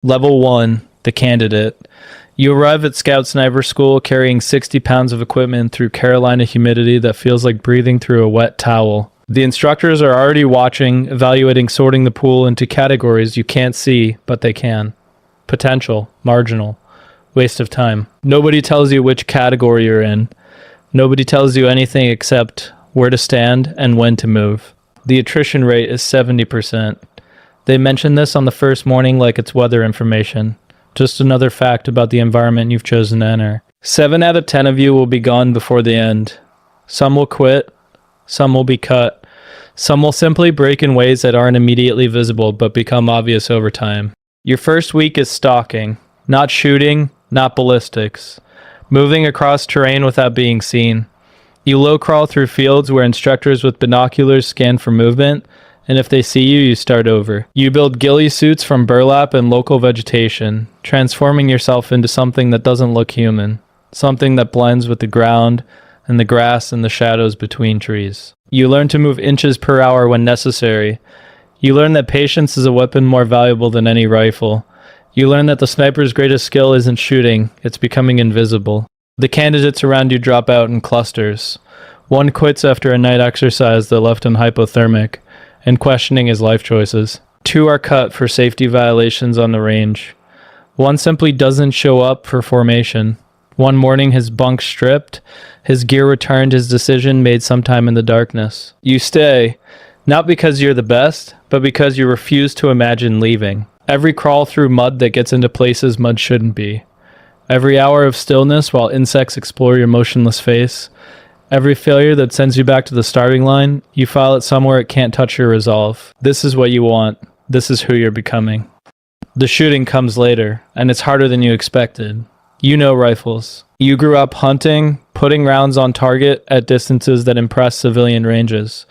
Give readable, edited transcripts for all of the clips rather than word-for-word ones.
Level 1, the candidate. You arrive at Scout Sniper School carrying 60 pounds of equipment through Carolina humidity that feels like breathing through a wet towel. The instructors are already watching, evaluating, sorting the pool into categories you can't see, but they can. Potential, marginal, waste of time. Nobody tells you which category you're in. Nobody tells you anything except where to stand and when to move. The attrition rate is 70%. They mention this on the first morning like it's weather information. Just another fact about the environment you've chosen to enter. 7 out of 10 of you will be gone before the end. Some will quit. Some will be cut. Some will simply break in ways that aren't immediately visible but become obvious over time. Your first week is stalking. Not shooting, not ballistics. Moving across terrain without being seen. You low crawl through fields where instructors with binoculars scan for movement, and if they see you, you start over. You build ghillie suits from burlap and local vegetation, transforming yourself into something that doesn't look human, something that blends with the ground and the grass and the shadows between trees. You learn to move inches per hour when necessary. You learn that patience is a weapon more valuable than any rifle. You learn that the sniper's greatest skill isn't shooting, it's becoming invisible. The candidates around you drop out in clusters. One quits after a night exercise that left him hypothermic and questioning his life choices. 2 are cut for safety violations on the range. 1 simply doesn't show up for formation. One morning his bunk stripped, his gear returned, his decision made sometime in the darkness. You stay, not because you're the best, but because you refuse to imagine leaving. Every crawl through mud that gets into places mud shouldn't be. Every hour of stillness while insects explore your motionless face. Every failure that sends you back to the starting line, you file it somewhere it can't touch your resolve. This is what you want. This is who you're becoming. The shooting comes later, and it's harder than you expected. You know rifles. You grew up hunting, putting rounds on target at distances that impress civilian ranges.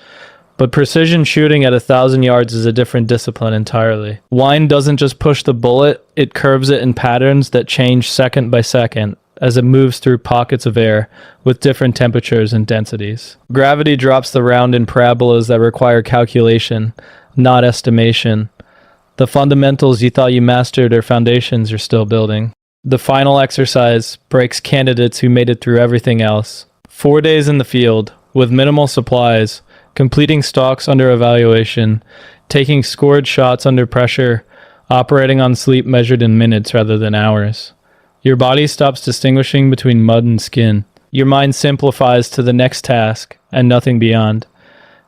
But precision shooting at 1,000 yards is a different discipline entirely. Wine doesn't just push the bullet, it curves it in patterns that change second by second as it moves through pockets of air with different temperatures and densities. Gravity drops the round in parabolas that require calculation, not estimation. The fundamentals you thought you mastered are foundations you're still building. The final exercise breaks candidates who made it through everything else. 4 days in the field, with minimal supplies, completing stalks under evaluation, taking scored shots under pressure, operating on sleep measured in minutes rather than hours. Your body stops distinguishing between mud and skin. Your mind simplifies to the next task and nothing beyond.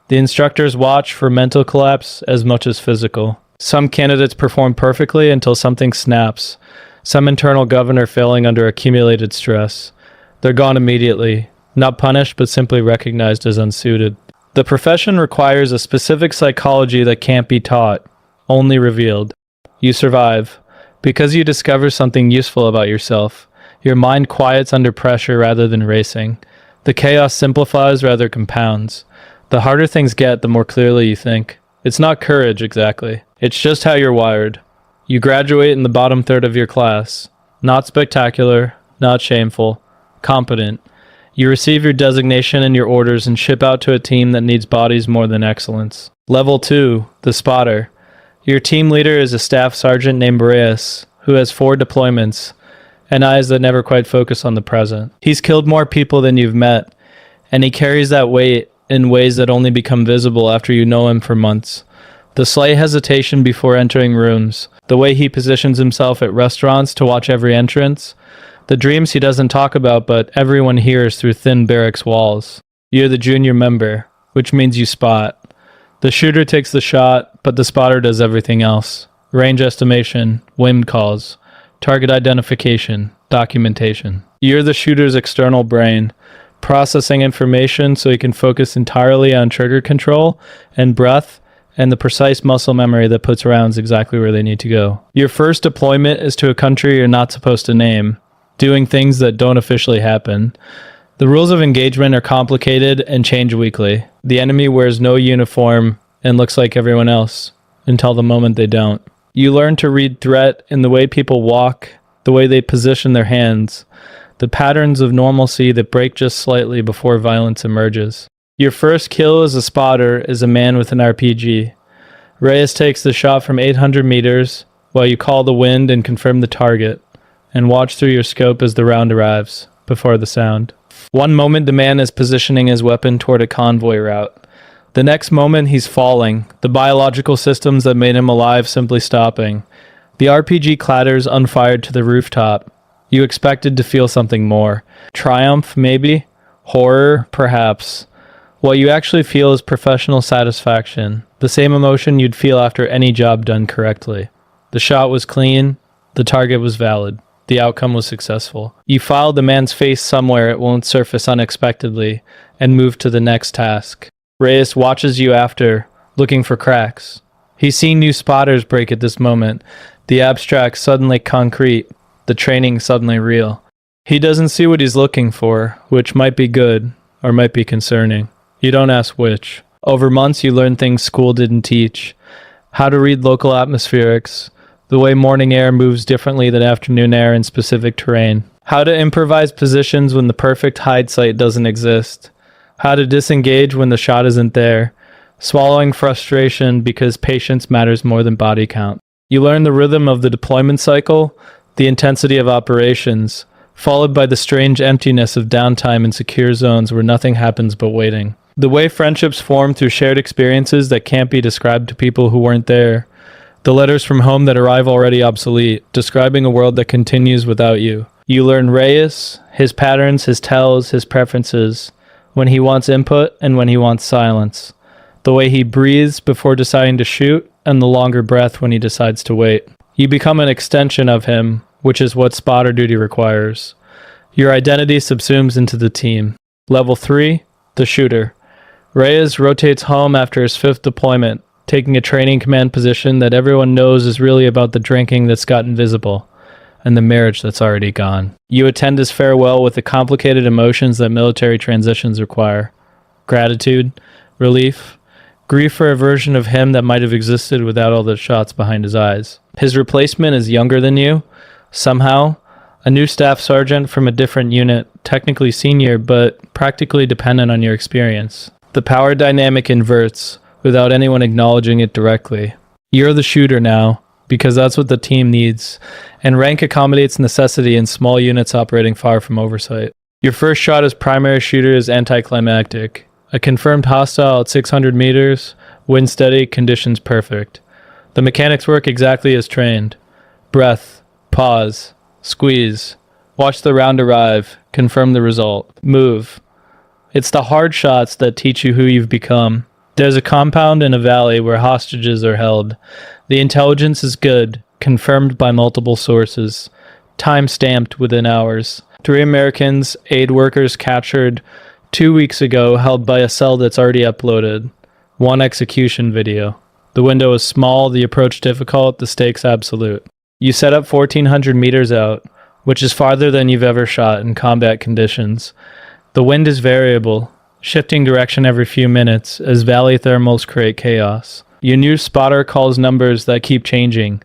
The instructors watch for mental collapse as much as physical. Some candidates perform perfectly until something snaps, some internal governor failing under accumulated stress. They're gone immediately, not punished but simply recognized as unsuited. The profession requires a specific psychology that can't be taught, only revealed. You survive. Because you discover something useful about yourself, your mind quiets under pressure rather than racing. The chaos simplifies rather compounds. The harder things get, the more clearly you think. It's not courage, exactly. It's just how you're wired. You graduate in the bottom third of your class. Not spectacular, not shameful, competent. You receive your designation and your orders and ship out to a team that needs bodies more than excellence. Level 2, the spotter. Your team leader is a staff sergeant named Reyes, who has 4 deployments, and eyes that never quite focus on the present. He's killed more people than you've met, and he carries that weight in ways that only become visible after you know him for months. The slight hesitation before entering rooms, the way he positions himself at restaurants to watch every entrance, the dreams he doesn't talk about but everyone hears through thin barracks walls. You're the junior member, which means you spot. The shooter takes the shot, but the spotter does everything else. Range estimation, wind calls, target identification, documentation. You're the shooter's external brain, processing information so he can focus entirely on trigger control and breath and the precise muscle memory that puts rounds exactly where they need to go. Your first deployment is to a country you're not supposed to name, doing things that don't officially happen. The rules of engagement are complicated and change weekly. The enemy wears no uniform and looks like everyone else, until the moment they don't. You learn to read threat in the way people walk, the way they position their hands, the patterns of normalcy that break just slightly before violence emerges. Your first kill as a spotter is a man with an RPG. Reyes takes the shot from 800 meters, while you call the wind and confirm the target, and watch through your scope as the round arrives, before the sound. One moment the man is positioning his weapon toward a convoy route. The next moment he's falling, the biological systems that made him alive simply stopping. The RPG clatters unfired to the rooftop. You expected to feel something more. Triumph, maybe? Horror, perhaps. What you actually feel is professional satisfaction, the same emotion you'd feel after any job done correctly. The shot was clean, the target was valid, the outcome was successful. You filed the man's face somewhere it won't surface unexpectedly, and move to the next task. Reyes watches you after, looking for cracks. He's seen new spotters break at this moment, the abstract suddenly concrete, the training suddenly real. He doesn't see what he's looking for, which might be good, or might be concerning. You don't ask which. Over months you learn things school didn't teach. How to read local atmospherics, the way morning air moves differently than afternoon air in specific terrain. How to improvise positions when the perfect hide site doesn't exist. How to disengage when the shot isn't there. Swallowing frustration because patience matters more than body count. You learn the rhythm of the deployment cycle, the intensity of operations, followed by the strange emptiness of downtime in secure zones where nothing happens but waiting. The way friendships form through shared experiences that can't be described to people who weren't there. The letters from home that arrive already obsolete, describing a world that continues without you. You learn Reyes, his patterns, his tells, his preferences, when he wants input and when he wants silence. The way he breathes before deciding to shoot, and the longer breath when he decides to wait. You become an extension of him, which is what spotter duty requires. Your identity subsumes into the team. Level 3, the shooter. Reyes rotates home after his 5th deployment, taking a training command position that everyone knows is really about the drinking that's gotten visible, and the marriage that's already gone. You attend his farewell with the complicated emotions that military transitions require. Gratitude, relief, grief for a version of him that might have existed without all the shots behind his eyes. His replacement is younger than you, somehow, a new staff sergeant from a different unit, technically senior, but practically dependent on your experience. The power dynamic inverts, without anyone acknowledging it directly. You're the shooter now, because that's what the team needs, and rank accommodates necessity in small units operating far from oversight. Your first shot as primary shooter is anticlimactic. A confirmed hostile at 600 meters, wind steady, conditions perfect. The mechanics work exactly as trained. Breath, pause, squeeze, watch the round arrive, confirm the result, move. It's the hard shots that teach you who you've become. There's a compound in a valley where hostages are held. The intelligence is good, confirmed by multiple sources, time-stamped within hours. 3 Americans, aid workers captured 2 weeks ago, held by a cell that's already uploaded. 1 execution video. The window is small, the approach difficult, the stakes absolute. You set up 1,400 meters out, which is farther than you've ever shot in combat conditions. The wind is variable, shifting direction every few minutes as valley thermals create chaos. Your new spotter calls numbers that keep changing.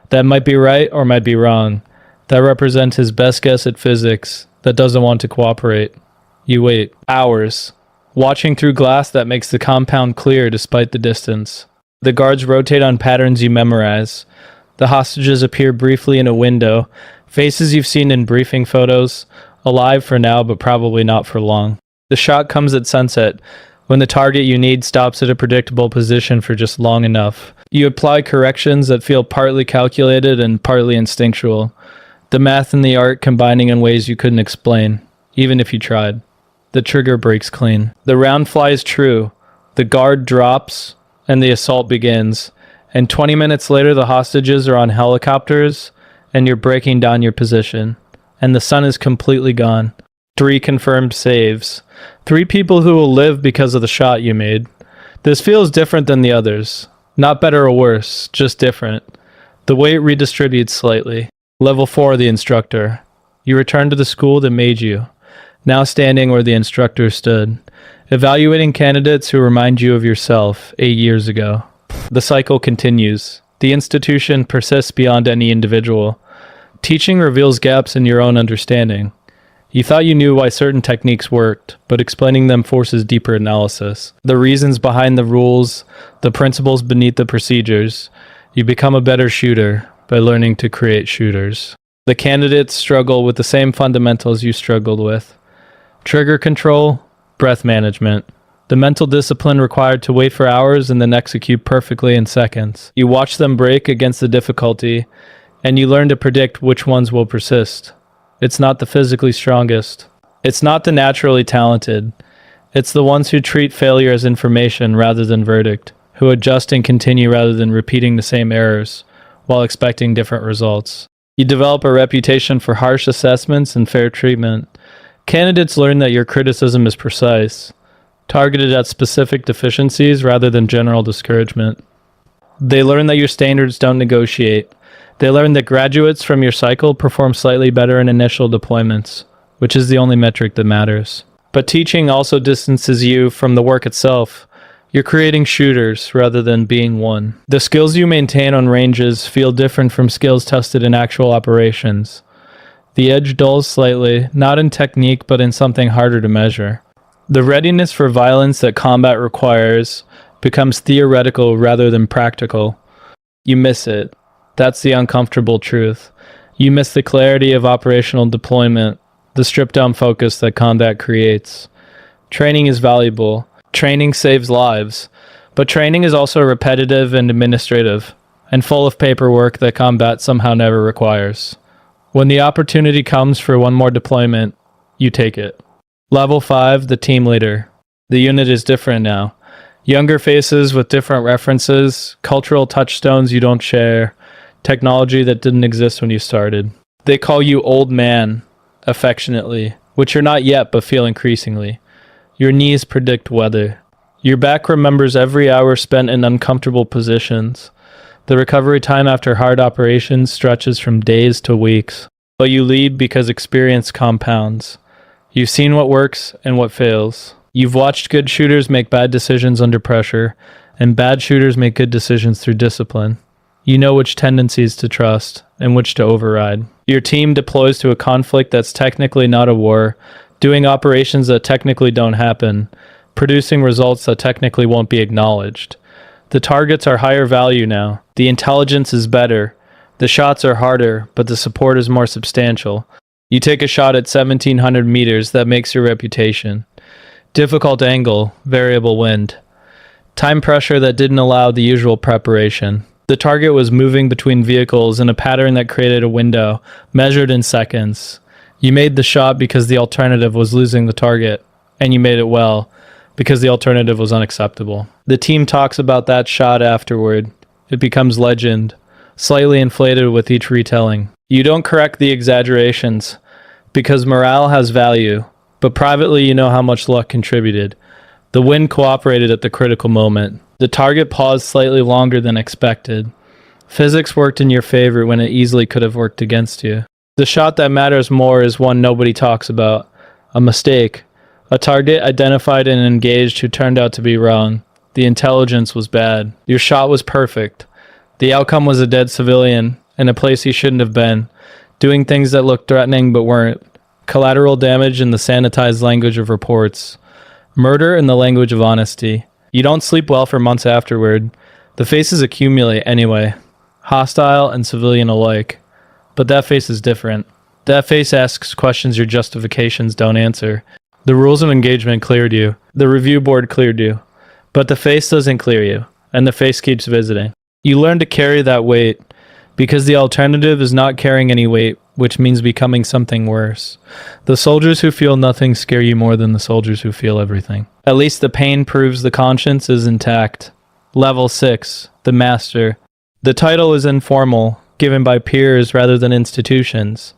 That might be right or might be wrong. That represents his best guess at physics that doesn't want to cooperate. You wait. Hours. Watching through glass that makes the compound clear despite the distance. The guards rotate on patterns you memorize. The hostages appear briefly in a window. Faces you've seen in briefing photos. Alive for now, but probably not for long. The shot comes at sunset, when the target you need stops at a predictable position for just long enough. You apply corrections that feel partly calculated and partly instinctual. The math and the art combining in ways you couldn't explain, even if you tried. The trigger breaks clean. The round flies true. The guard drops, and the assault begins. And 20 minutes later, the hostages are on helicopters, and you're breaking down your position. And the sun is completely gone. 3 confirmed saves. 3 people who will live because of the shot you made. This feels different than the others. Not better or worse, just different. The weight redistributes slightly. Level 4, the instructor. You return to the school that made you, now standing where the instructor stood, evaluating candidates who remind you of yourself 8 years ago. The cycle continues. The institution persists beyond any individual. Teaching reveals gaps in your own understanding. You thought you knew why certain techniques worked, but explaining them forces deeper analysis. The reasons behind the rules, the principles beneath the procedures. You become a better shooter, by learning to create shooters. The candidates struggle with the same fundamentals you struggled with: trigger control, breath management, the mental discipline required to wait for hours and then execute perfectly in seconds. You watch them break against the difficulty, and you learn to predict which ones will persist. It's not the physically strongest. It's not the naturally talented. It's the ones who treat failure as information rather than verdict, who adjust and continue rather than repeating the same errors while expecting different results. You develop a reputation for harsh assessments and fair treatment. Candidates learn that your criticism is precise, targeted at specific deficiencies rather than general discouragement. They learn that your standards don't negotiate. They learn that graduates from your cycle perform slightly better in initial deployments, which is the only metric that matters. But teaching also distances you from the work itself. You're creating shooters rather than being one. The skills you maintain on ranges feel different from skills tested in actual operations. The edge dulls slightly, not in technique but in something harder to measure. The readiness for violence that combat requires becomes theoretical rather than practical. You miss it. That's the uncomfortable truth. You miss the clarity of operational deployment, the stripped-down focus that combat creates. Training is valuable. Training saves lives. But training is also repetitive and administrative, and full of paperwork that combat somehow never requires. When the opportunity comes for one more deployment, you take it. Level 5, the team leader. The unit is different now. Younger faces with different references, cultural touchstones you don't share, technology that didn't exist when you started. They call you old man, affectionately, which you're not yet but feel increasingly. Your knees predict weather. Your back remembers every hour spent in uncomfortable positions. The recovery time after hard operations stretches from days to weeks. But you lead because experience compounds. You've seen what works and what fails. You've watched good shooters make bad decisions under pressure, and bad shooters make good decisions through discipline. You know which tendencies to trust and which to override. Your team deploys to a conflict that's technically not a war, doing operations that technically don't happen, producing results that technically won't be acknowledged. The targets are higher value now. The intelligence is better. The shots are harder, but the support is more substantial. You take a shot at 1,700 meters, that makes your reputation. Difficult angle, variable wind. Time pressure that didn't allow the usual preparation. The target was moving between vehicles in a pattern that created a window, measured in seconds. You made the shot because the alternative was losing the target, and you made it well, because the alternative was unacceptable. The team talks about that shot afterward. It becomes legend, slightly inflated with each retelling. You don't correct the exaggerations, because morale has value, but privately you know how much luck contributed. The wind cooperated at the critical moment. The target paused slightly longer than expected. Physics worked in your favor when it easily could have worked against you. The shot that matters more is one nobody talks about. A mistake. A target identified and engaged who turned out to be wrong. The intelligence was bad. Your shot was perfect. The outcome was a dead civilian in a place he shouldn't have been, doing things that looked threatening but weren't. Collateral damage in the sanitized language of reports. Murder in the language of honesty. You don't sleep well for months afterward. The faces accumulate anyway. Hostile and civilian alike. But that face is different. That face asks questions your justifications don't answer. The rules of engagement cleared you. The review board cleared you. But the face doesn't clear you, and the face keeps visiting. You learn to carry that weight, because the alternative is not carrying any weight, which means becoming something worse. The soldiers who feel nothing scare you more than the soldiers who feel everything. At least the pain proves the conscience is intact. Level 6, the master. The title is informal, given by peers rather than institutions.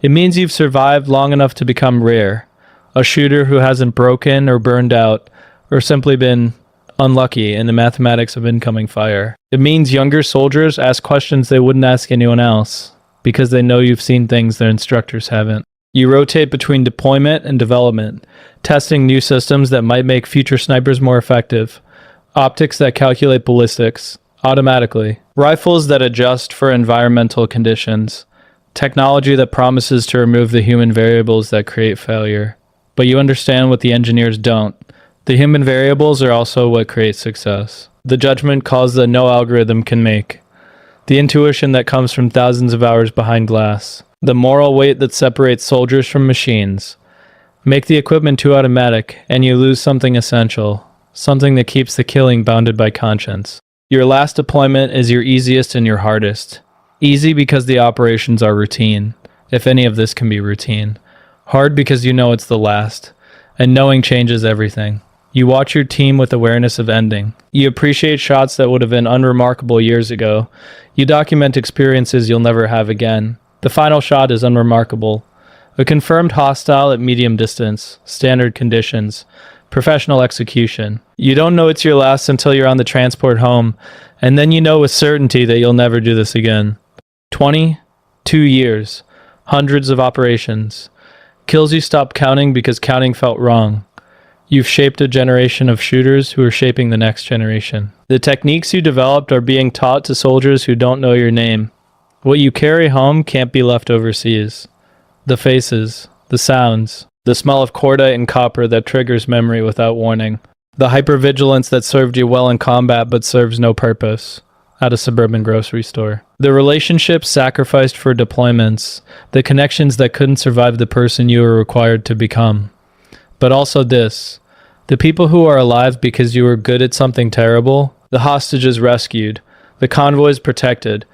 It means you've survived long enough to become rare. A shooter who hasn't broken or burned out, or simply been unlucky in the mathematics of incoming fire. It means younger soldiers ask questions they wouldn't ask anyone else, because they know you've seen things their instructors haven't. You rotate between deployment and development, testing new systems that might make future snipers more effective, optics that calculate ballistics automatically, rifles that adjust for environmental conditions, technology that promises to remove the human variables that create failure. But you understand what the engineers don't. The human variables are also what create success. The judgment calls that no algorithm can make. the intuition that comes from thousands of hours behind glass, the moral weight that separates soldiers from machines. Make the equipment too automatic, and you lose something essential, something that keeps the killing bounded by conscience. Your last deployment is your easiest and your hardest. Easy because the operations are routine, if any of this can be routine. Hard because you know it's the last, and knowing changes everything. You watch your team with awareness of ending. You appreciate shots that would have been unremarkable years ago. You document experiences you'll never have again. The final shot is unremarkable. A confirmed hostile at medium distance, standard conditions, professional execution. You don't know it's your last until you're on the transport home, and then you know with certainty that you'll never do this again. 22 years, hundreds of operations. Kills you stop counting because counting felt wrong. You've shaped a generation of shooters who are shaping the next generation. The techniques you developed are being taught to soldiers who don't know your name. What you carry home can't be left overseas. The faces, the sounds, the smell of cordite and copper that triggers memory without warning. The hypervigilance that served you well in combat but serves no purpose at a suburban grocery store. The relationships sacrificed for deployments, the connections that couldn't survive the person you were required to become. But also this, the people who are alive because you were good at something terrible, the hostages rescued, the convoys protected,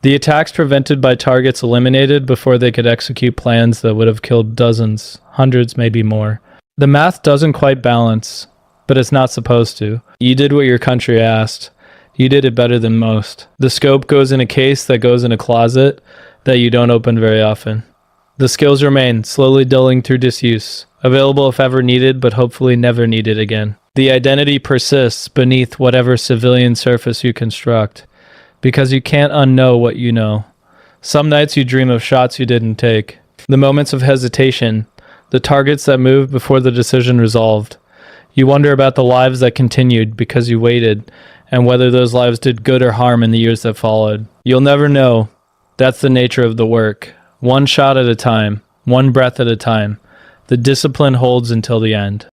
the attacks prevented by targets eliminated before they could execute plans that would have killed dozens, hundreds, maybe more. The math doesn't quite balance, but it's not supposed to. You did what your country asked. You did it better than most. The scope goes in a case that goes in a closet that you don't open very often. The skills remain, slowly dulling through disuse, available if ever needed, but hopefully never needed again. The identity persists beneath whatever civilian surface you construct, because you can't unknow what you know. Some nights you dream of shots you didn't take, the moments of hesitation, the targets that moved before the decision resolved. You wonder about the lives that continued because you waited, and whether those lives did good or harm in the years that followed. You'll never know. That's the nature of the work. One shot at a time, one breath at a time. The discipline holds until the end.